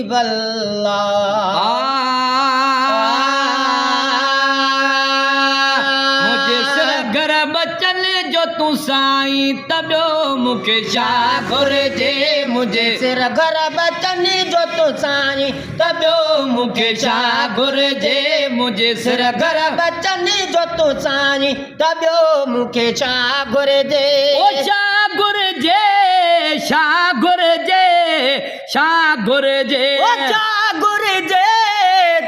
बल्ला मुझे सगर बचन जो तू साईं तबियो मुखे छा घुरिजे मुझे सिर घर बचन जो तू साईं तबियो मुखे छा घुरिजे मुझे सिर घर बचन जो तू साईं तबियो मुखे छा घुरिजे ओ छा घुरिजे छा घुरिजे छा घुरिजे ओ छा घुरिजे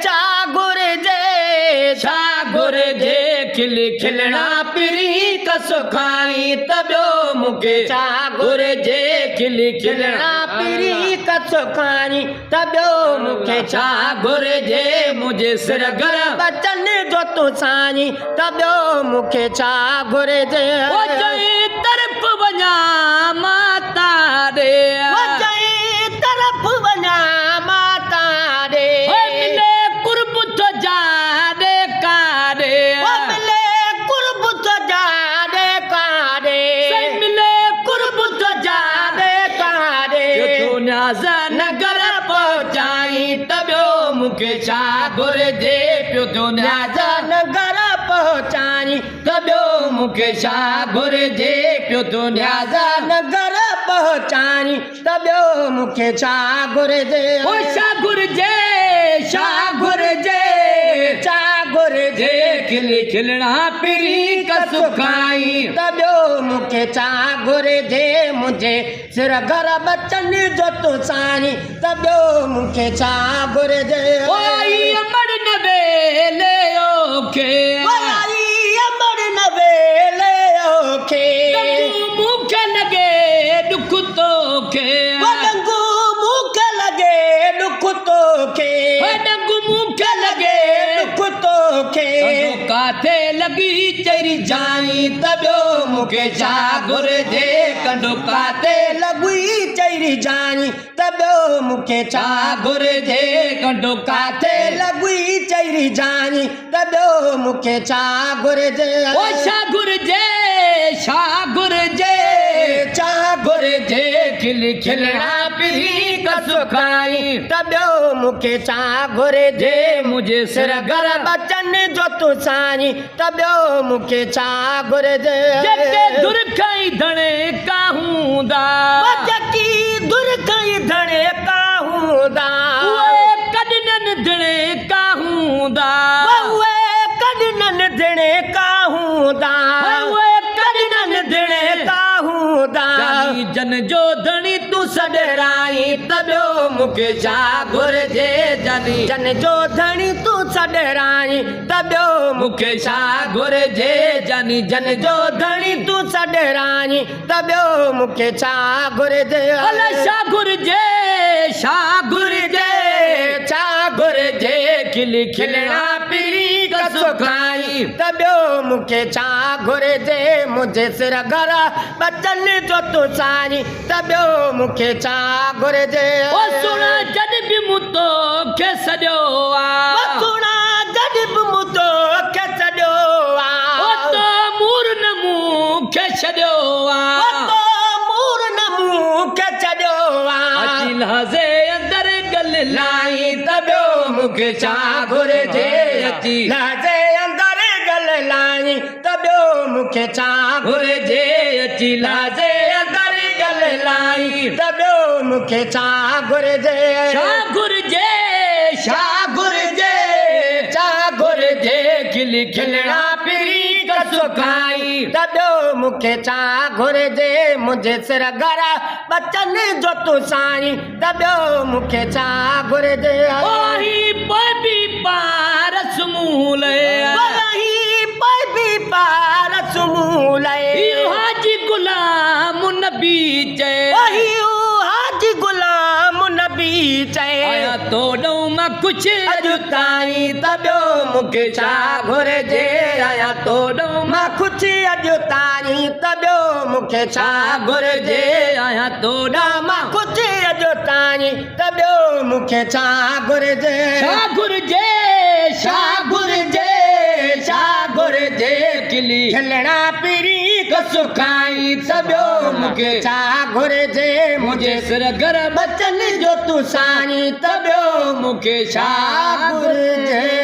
छा घुरिजे छा घुरिजे खिली खिलना पिरी कसो खाई तबियो मुखे छा घुरिजे खिली खिलना पिरी कसो खाई तबियो मुखे छा घुरिजे मुझे सिर घर बचन जो तू साईं तबियो मुखे छा घुरिजे ओ जई तरफ वञा माता रे ओ जई तरफ वञा माता रे मिले कुर्ब तो जा रे कारे ओ मिले कुर्ब तो जा रे कारे मिले कुर्ब तो जा रे कारे तू न्याज़ नगर पहुंचाई तबियो मुखे छा घुरिजे पियो तू न्याज़ नगर पहुंचाई तबियो मुखे छा घुरिजे पियो तू न्याज़ नगर पहुंचाई तबियो मुखे छा घुरिजे ओ छा घुरिजे छा घुरिजे छा घुरिजे खिली खिलना पिरी कसो खाई तबियो मुखे छा घुरिजे मुझे सिर घर बचन जो तू साईं तबियो मुखे छा घुरिजे ओ आई अमर नवेले ओखे ओ आई अमर नवेले ओखे मुखे लगे दुख तोखे वडंगू मुखे लगे दुख तोखे वडंगू मुखे लगे दुख तोखे काथे लगी चरी जाई तबियो मुखे छा घुरिजे कंडो काथे लगी चरी जाई तबियो मुखे छा घुरिजे कंडो काथे लगी चरी जाई तबियो मुखे छा घुरिजे ओ छा घुरिजे छा घुरिजे छा घुरिजे खिली खिलना पिरी कसो खाई तबियो मुखे छा घुरिजे मुझे सिर घर बचन जो तू साईं तबियो मुखे छा घुरिजे जके दुर खाई धणे काहूंदा जकी दुर खाई धणे काहूंदा उए कॾनन धणे काहूंदा उए कॾनन धणे काहूंदा उए कॾनन धणे काहूंदा जन जो धणी तू सॾराई तबियो मुखे छा घुरिजे जन जो धणी तू सॾराई तबियो मुखे छा घुरिजे जन जो धणी तू सॾराई तबियो मुखे छा घुरिजे अला छा घुरिजे छा घुरिजे छा घुरिजे खिली खिलना पिरी कसो खाई तबियो मुखे छा घुरिजे मुझे सिर घर बचन जो तू साईं तबियो मुखे छा घुरिजे ओ सुना जॾ बि मूं तोखे सॼो आ सुना जॾ बि मूं तोखे सॼो आ ओ तो मूर न मूंखे छॾियो आ तो मूर न मूंखे छॾियो आ अची लहज़े अंदर गल लाई तबियो मुखे छा घुरिजे अची लहज़े अंदर गल लाई तबियो मुखे छा घुरिजे अची लहज़े अंदर गल लाई तबियो मुखे छा घुरिजे छा घुरिजे छा घुरिजे छा घुरिजे खिली खिलना पिरी कसो खाई तबियो मुखे छा घुरिजे मुझे सिर घर बचन जो तू साईं तबियो मुखे छा घुरिजे ओही पबी पारस मूले ओही पबी पारस मूले हाजी गुलाम नबी चए ओही हाजी गुलाम नबी चए आया तोड़ो मां कुछ अॼु ताईं तबियो मुखे छा घुरिजे आया तोड़ो मां कुछ अॼु ताईं तबियो मुखे छा घुरिजे आया तोड़ा मां कुछ अॼु ताईं तबियो मुखे छा घुरिजे छा घुरिजे छा घुरिजे छा घुरिजे खिली खिलना पिरी सुखाई त ॿियो मूंखे छा घुरिजे मुंहिंजे सिर घर बचन जो तूं साईं त ॿियो मूंखे छा घुरिजे।